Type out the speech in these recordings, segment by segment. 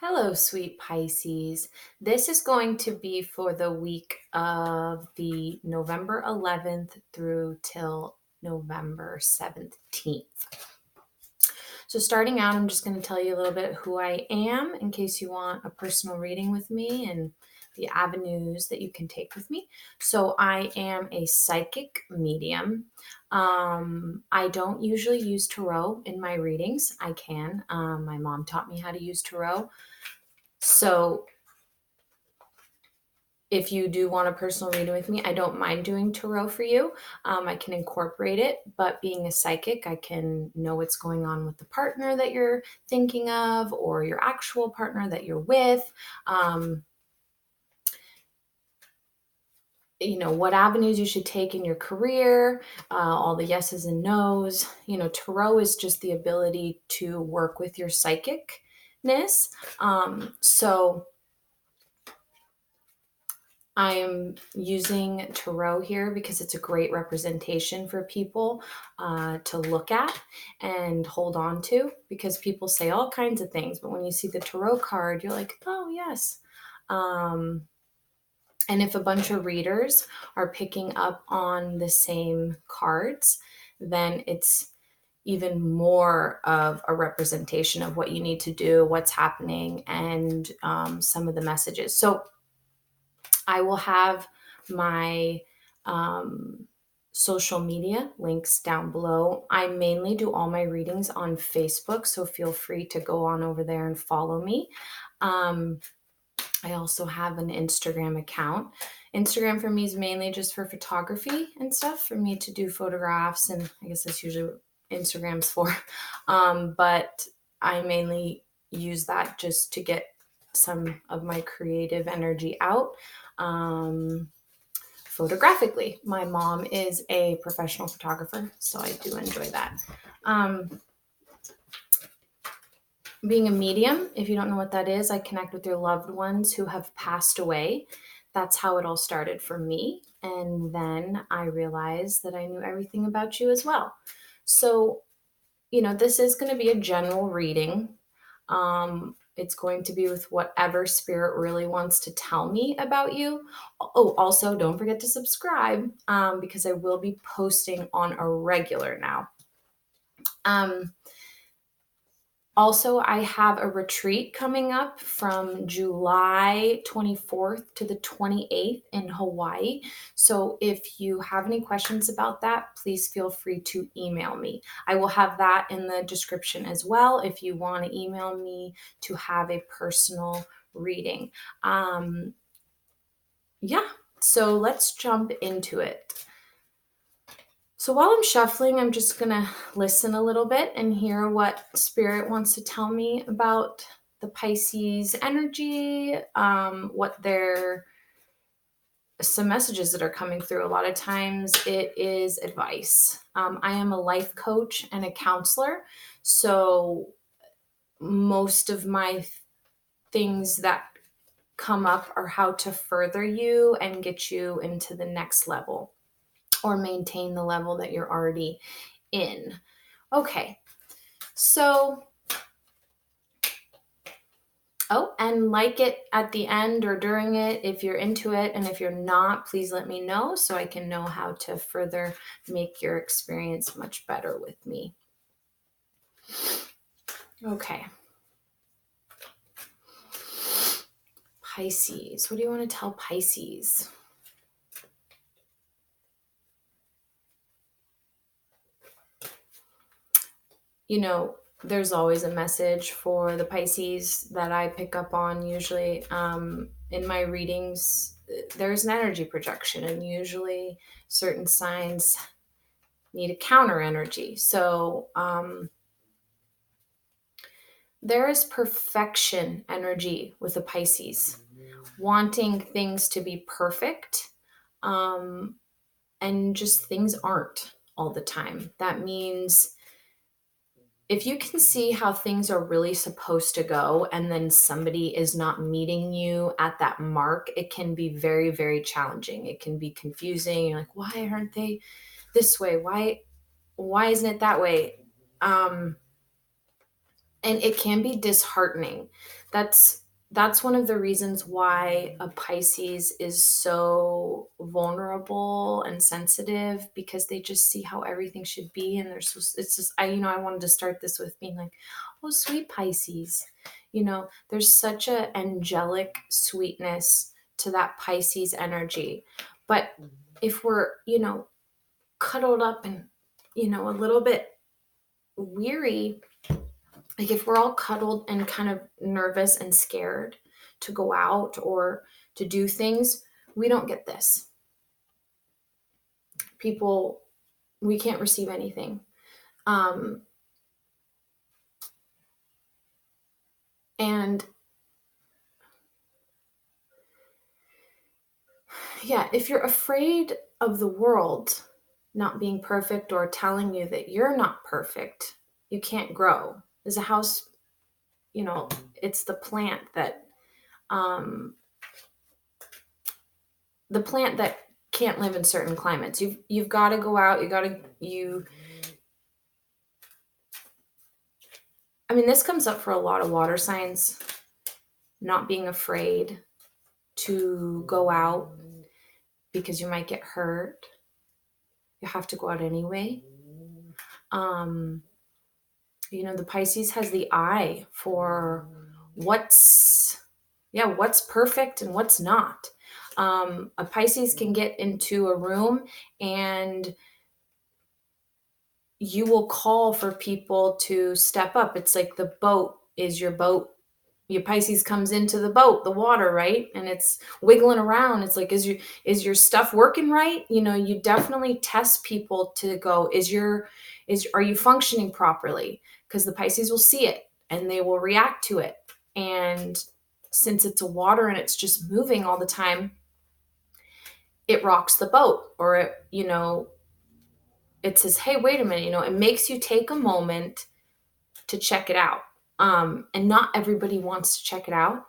Hello, sweet Pisces. This is going to be for the week of the November 11th through till November 17th. So, starting out, I'm just going to tell you a little bit who I am in case you want a personal reading with me and the avenues that you can take with me. So, I am a psychic medium. I don't usually use tarot in my readings. I can. My mom taught me how to use tarot. So, if you do want a personal reading with me, I don't mind doing tarot for you. I can incorporate it, but being a psychic, I can know what's going on with the partner that you're thinking of or your actual partner that you're with. Um, what avenues you should take in your career, all the yeses and nos. Tarot is just the ability to work with your psychicness. So I am using tarot here because it's a great representation for people to look at and hold on to, because people say all kinds of things, but when you see the tarot card, you're like, oh, yes. And if a bunch of readers are picking up on the same cards, then it's even more of a representation of what you need to do, what's happening, and some of the messages. So I will have my social media links down below. I mainly do all my readings on Facebook, so feel free to go on over there and follow me. I also have an Instagram account. Instagram for me is mainly just for photography and stuff, for me to do photographs, and I guess that's usually what Instagram's for. But I mainly use that just to get some of my creative energy out photographically. My mom is a professional photographer, so I do enjoy that. Being a medium, if you don't know what that is, I connect with your loved ones who have passed away. That's how it all started for me. And then I realized that I knew everything about you as well. So, this is going to be a general reading. It's going to be with whatever spirit really wants to tell me about you. Oh, also, don't forget to subscribe because I will be posting on a regular now. Also, I have a retreat coming up from July 24th to the 28th in Hawaii. So if you have any questions about that, please feel free to email me. I will have that in the description as well if you want to email me to have a personal reading. So let's jump into it. So while I'm shuffling, I'm just going to listen a little bit and hear what Spirit wants to tell me about the Pisces energy, some messages that are coming through. A lot of times it is advice. I am a life coach and a counselor, so most of my things that come up are how to further you and get you into the next level, or maintain the level that you're already in. Okay, so, and like it at the end or during it if you're into it, and if you're not, please let me know so I can know how to further make your experience much better with me. Okay. Pisces, what do you want to tell Pisces? There's always a message for the Pisces that I pick up on. Usually in my readings, there's an energy projection, and usually certain signs need a counter energy. So there is perfection energy with the Pisces, wanting things to be perfect, and just things aren't all the time. That means if you can see how things are really supposed to go and then somebody is not meeting you at that mark, it can be very, very challenging. It can be confusing. You're like, why aren't they this way? Why isn't it that way? And it can be disheartening. That's one of the reasons why a Pisces is so vulnerable and sensitive, because they just see how everything should be, and it's just I wanted to start this with being like, oh, sweet Pisces. There's such a angelic sweetness to that Pisces energy. But if we're, cuddled up and, a little bit weary, like if we're all cuddled and kind of nervous and scared to go out or to do things, we don't get this. People, we can't receive anything. And yeah, if you're afraid of the world not being perfect or telling you that you're not perfect, you can't grow. There's a house, it's the plant that can't live in certain climates. You've got to go out. This comes up for a lot of water signs, not being afraid to go out because you might get hurt. You have to go out anyway. The Pisces has the eye for what's perfect and what's not. A Pisces can get into a room and you will call for people to step up. It's like the boat is your boat. Your Pisces comes into the boat, the water, right? And it's wiggling around. It's like, is your stuff working right? You definitely test people to go, are you functioning properly? Because the Pisces will see it and they will react to it. And since it's a water and it's just moving all the time, it rocks the boat, or it says, hey, wait a minute, it makes you take a moment to check it out. And not everybody wants to check it out.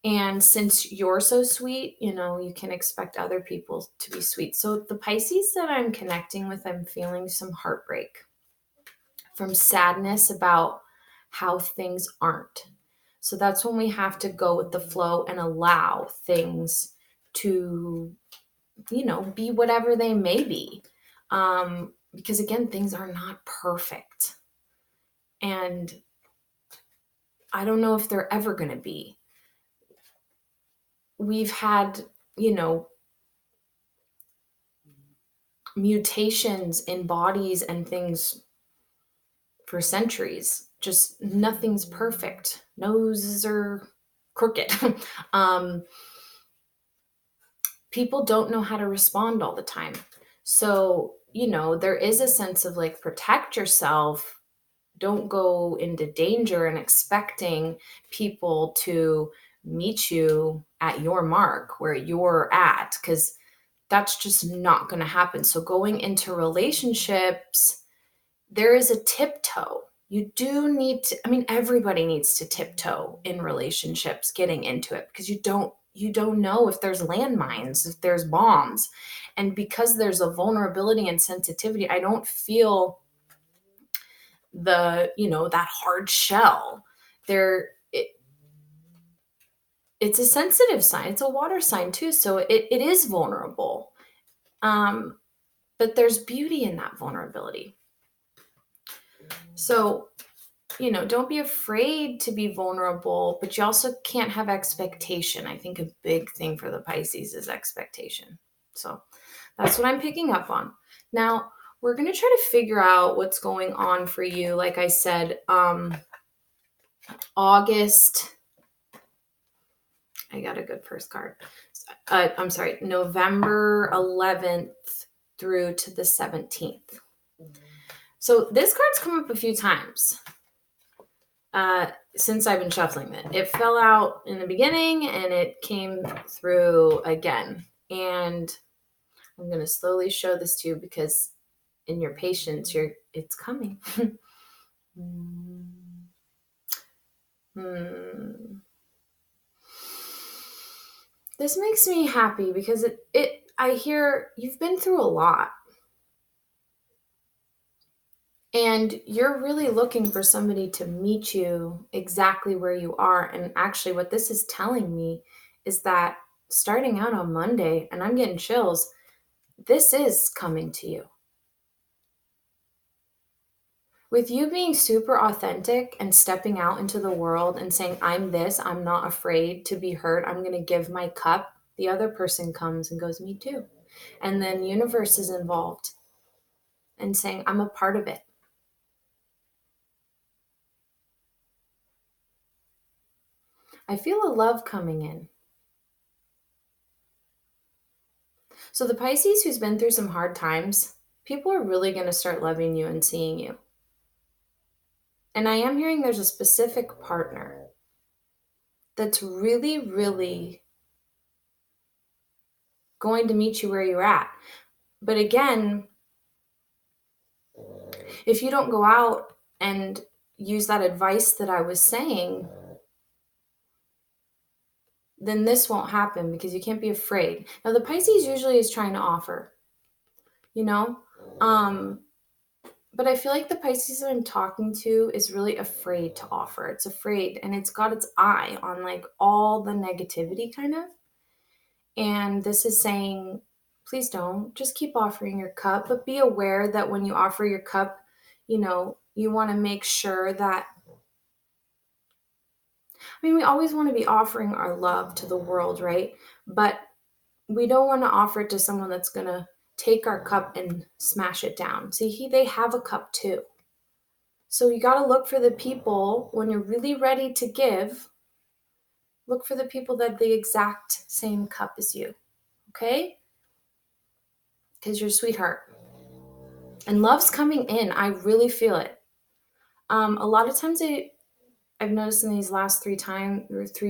And since you're so sweet, you can expect other people to be sweet. So the Pisces that I'm connecting with, I'm feeling some heartbreak from sadness about how things aren't. So that's when we have to go with the flow and allow things to, be whatever they may be. Because again, things are not perfect. And I don't know if they're ever going to be. We've had, mutations in bodies and things for centuries. Just nothing's perfect. Noses are crooked. People don't know how to respond all the time. So, there is a sense of like, protect yourself. Don't go into danger and expecting people to meet you at your mark where you're at, because that's just not going to happen. So going into relationships, there is a tiptoe. You do need to, everybody needs to tiptoe in relationships getting into it, because you don't know if there's landmines, if there's bombs. And because there's a vulnerability and sensitivity, I don't feel that hard shell there. It's a sensitive sign. It's a water sign too. So it is vulnerable. But there's beauty in that vulnerability. So, don't be afraid to be vulnerable, but you also can't have expectation. I think a big thing for the Pisces is expectation. So that's what I'm picking up on. Now, we're going to try to figure out what's going on for you. Like I said, August, I got a good first card. I'm sorry, November 11th through to the 17th. So this card's come up a few times since I've been shuffling it. It fell out in the beginning and it came through again. And I'm going to slowly show this to you because in your patience, it's coming. This makes me happy because I hear you've been through a lot. And you're really looking for somebody to meet you exactly where you are. And actually, what this is telling me is that starting out on Monday, and I'm getting chills, this is coming to you. With you being super authentic and stepping out into the world and saying, I'm this, I'm not afraid to be hurt, I'm going to give my cup, the other person comes and goes, me too. And then universe is involved and saying, I'm a part of it. I feel a love coming in. So the Pisces who's been through some hard times, people are really going to start loving you and seeing you. And I am hearing there's a specific partner that's really, really going to meet you where you're at. But again, if you don't go out and use that advice that I was saying, then this won't happen because you can't be afraid. Now, the Pisces usually is trying to offer, you know? But I feel like the Pisces that I'm talking to is really afraid to offer. It's afraid and it's got its eye on like all the negativity kind of. And this is saying, please don't. Just keep offering your cup, but be aware that when you offer your cup, you know, you want to make sure that, I mean, we always want to be offering our love to the world, right? But we don't want to offer it to someone that's going to take our cup and smash it down. See, they have a cup too. So you got to look for the people when you're really ready to give. Look for the people that have the exact same cup as you, okay? Because you're a sweetheart. And love's coming in. I really feel it. A lot of times I've noticed in these last three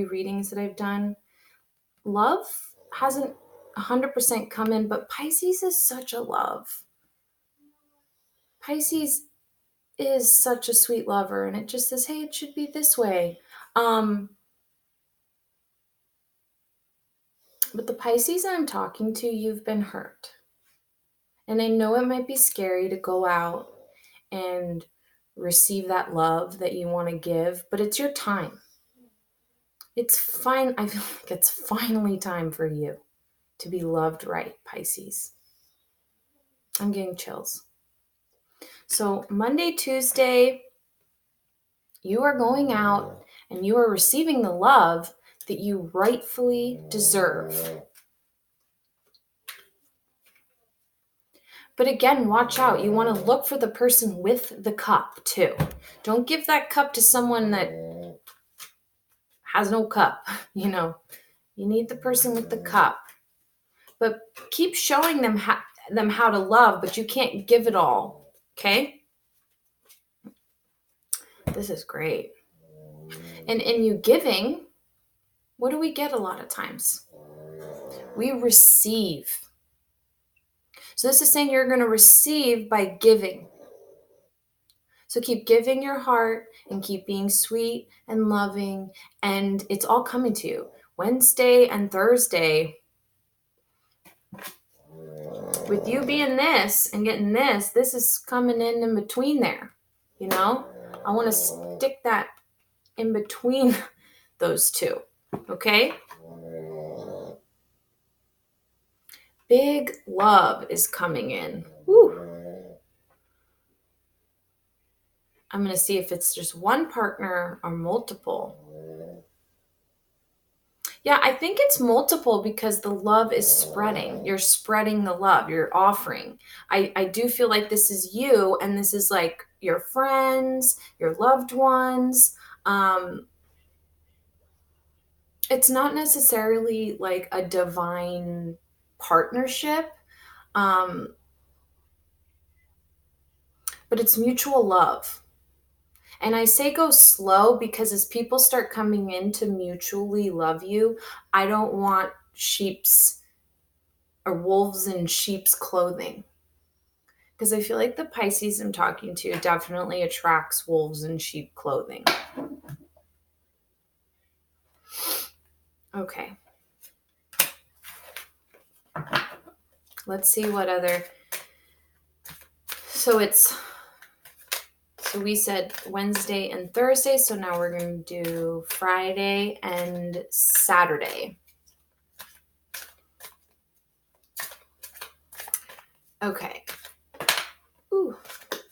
readings that I've done, love hasn't 100% come in, but Pisces is such a love. Pisces is such a sweet lover, and it just says, hey, it should be this way. But the Pisces I'm talking to, you've been hurt. And I know it might be scary to go out and receive that love that you want to give, but it's your time. It's fine. I feel like it's finally time for you to be loved right, Pisces. I'm getting chills. So Monday, Tuesday, you are going out and you are receiving the love that you rightfully deserve. But again, watch out. You want to look for the person with the cup too. Don't give that cup to someone that has no cup. You know, you need the person with the cup. But keep showing them how to love, but you can't give it all. Okay? This is great. And in you giving, what do we get a lot of times? We receive. So this is saying you're going to receive by giving. So keep giving your heart and keep being sweet and loving, and it's all coming to you. Wednesday and Thursday, with you being this and getting this is coming in between there. You know, I want to stick that in between those two. Okay? Big love is coming in. Woo. I'm going to see if it's just one partner or multiple. Yeah, I think it's multiple because the love is spreading. You're spreading the love, you're offering. I do feel like this is you, and this is like your friends, your loved ones. It's not necessarily like a divine partnership, um, but it's mutual love. And I say go slow because as people start coming in to mutually love you, I don't want sheep's or wolves in sheep's clothing. Because I feel like the Pisces I'm talking to definitely attracts wolves in sheep clothing. Okay. Let's see what other. So it's So we said Wednesday and Thursday. So now we're going to do Friday and Saturday. Okay. Ooh,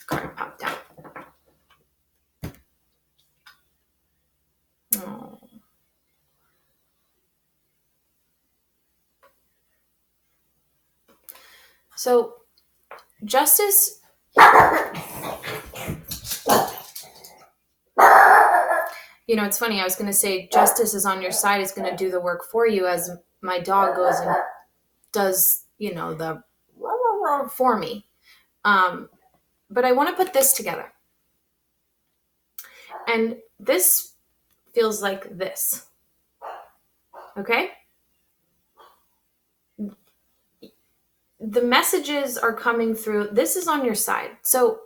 card popped out. Oh. So justice. You know, it's funny. I was going to say justice is on your side, is going to do the work for you, as my dog goes and does, you know, the for me. But I want to put this together. And this feels like this. Okay? The messages are coming through. This is on your side. So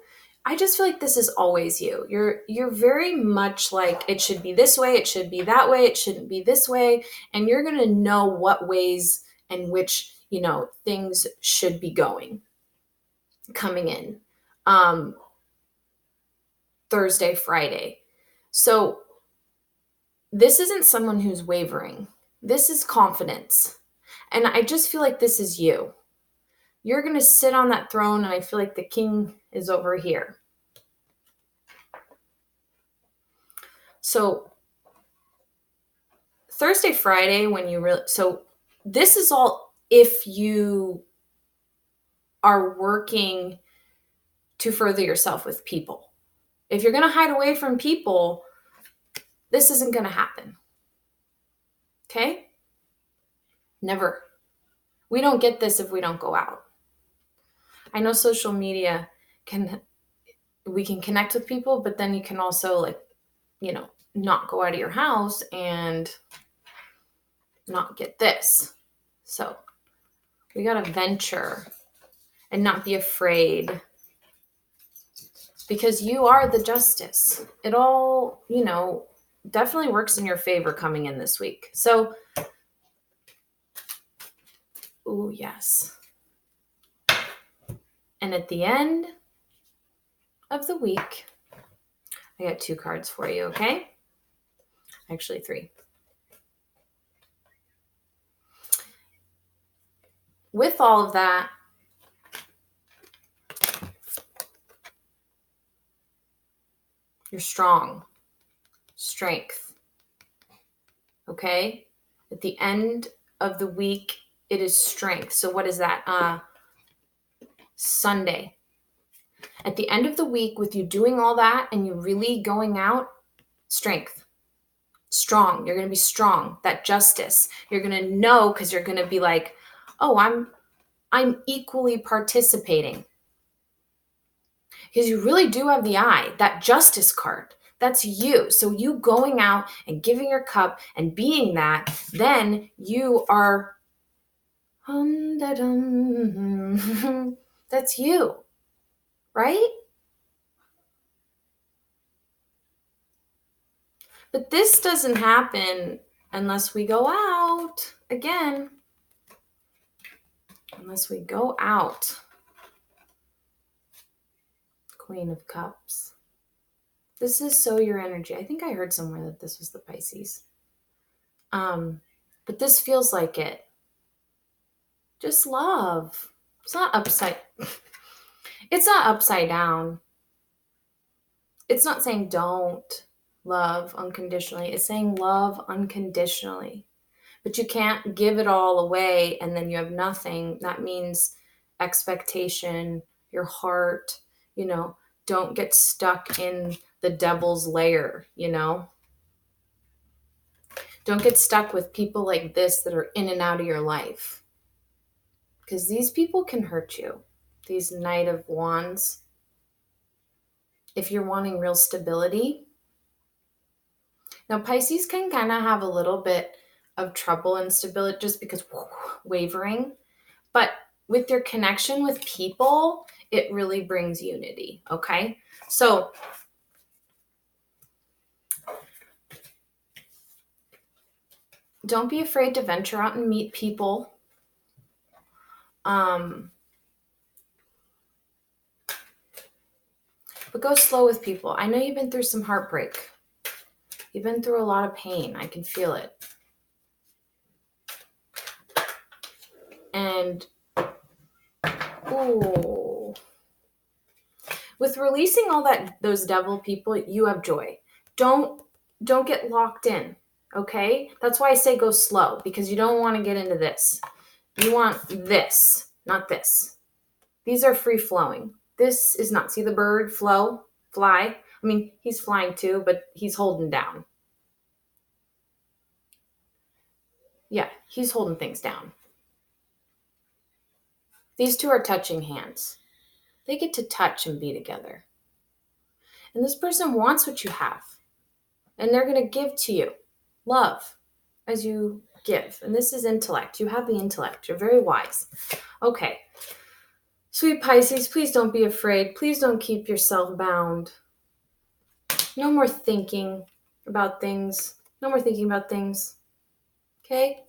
I just feel like this is always you. You're very much like, it should be this way, it should be that way, it shouldn't be this way, and you're going to know what ways and which, you know, things should be coming in. Thursday, Friday. So this isn't someone who's wavering. This is confidence. And I just feel like this is you. You're going to sit on that throne, and I feel like the king is over here. So Thursday, Friday, when you really, so this is all if you are working to further yourself with people. If you're going to hide away from people, this isn't going to happen. Okay? Never. We don't get this if we don't go out. I know social media we can connect with people, but then you can also, like, you know, not go out of your house and not get this. So we got to venture and not be afraid, because you are the justice. It all, you know, definitely works in your favor coming in this week. So, ooh, yes. And at the end of the week, I got 2 cards for you, okay? Actually, 3. With all of that, you're strong. Strength. Okay? At the end of the week, it is strength. So what is that? Sunday. At the end of the week, with you doing all that and you really going out, strength. Strong. You're going to be strong. That justice. You're going to know, because you're going to be like, oh, I'm equally participating. Because you really do have the eye, that justice card. That's you. So you going out and giving your cup and being that, then you are, that's you, right? But this doesn't happen unless we go out again. Unless we go out. Queen of Cups. This is so your energy. I think I heard somewhere that this was the Pisces. But this feels like it. Just love. It's not upside down. It's not saying don't love unconditionally. It's saying love unconditionally. But you can't give it all away and then you have nothing. That means expectation, your heart, you know, don't get stuck in the devil's lair, you know. Don't get stuck with people like this that are in and out of your life. Because these people can hurt you. These Knight of Wands. If you're wanting real stability. Now, Pisces can kind of have a little bit of trouble and stability just because wavering. But with your connection with people, it really brings unity, okay? So don't be afraid to venture out and meet people. But But go slow with people. I know you've been through some heartbreak. You've been through a lot of pain. I can feel it. And, ooh. With releasing all those devil people, you have joy. Don't get locked in, okay? That's why I say go slow, because you don't want to get into this. You want this, not this. These are free flowing. This is not. See the bird flow, fly? I mean, he's flying too, but he's holding down. Yeah, he's holding things down. These two are touching hands. They get to touch and be together. And this person wants what you have. And they're going to give to you love as you give. And this is intellect. You have the intellect. You're very wise. Okay. Sweet Pisces, please don't be afraid. Please don't keep yourself bound. No more thinking about things. No more thinking about things. Okay?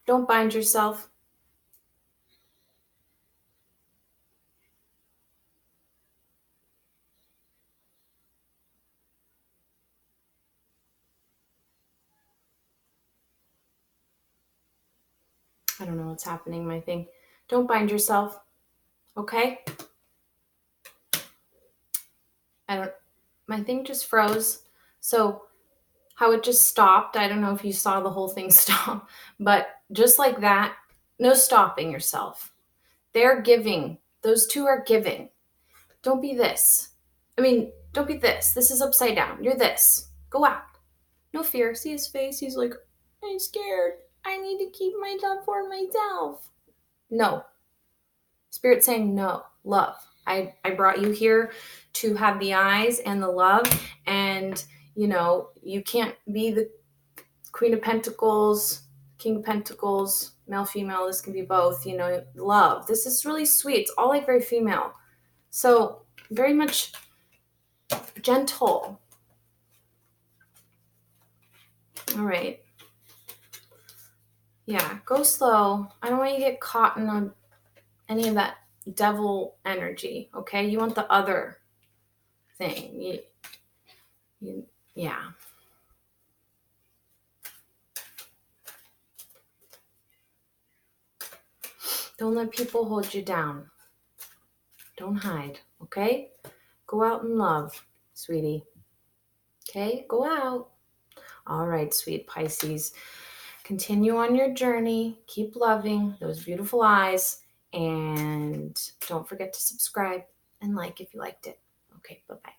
Don't bind yourself. I don't know what's happening, my thing. Don't bind yourself. Okay? My thing just froze. So how it just stopped. I don't know if you saw the whole thing stop, but just like that, no stopping yourself. They're giving. Those two are giving. Don't be this. Don't be this. This is upside down. You're this. Go out. No fear. See his face. He's like, I'm scared. I need to keep my love for myself. No. Spirit saying no. Love. I brought you here to have the eyes and the love, and you can't be the Queen of Pentacles, King of Pentacles, male, female. This can be both, love. This is really sweet. It's all like very female. So very much gentle. All right. Yeah, go slow. I don't want you to get caught in any of that devil energy, okay? You want the other thing. Yeah. Don't let people hold you down. Don't hide, okay? Go out in love, sweetie. Okay, go out. All right, sweet Pisces. Continue on your journey. Keep loving those beautiful eyes. And don't forget to subscribe and like if you liked it. Okay, bye-bye.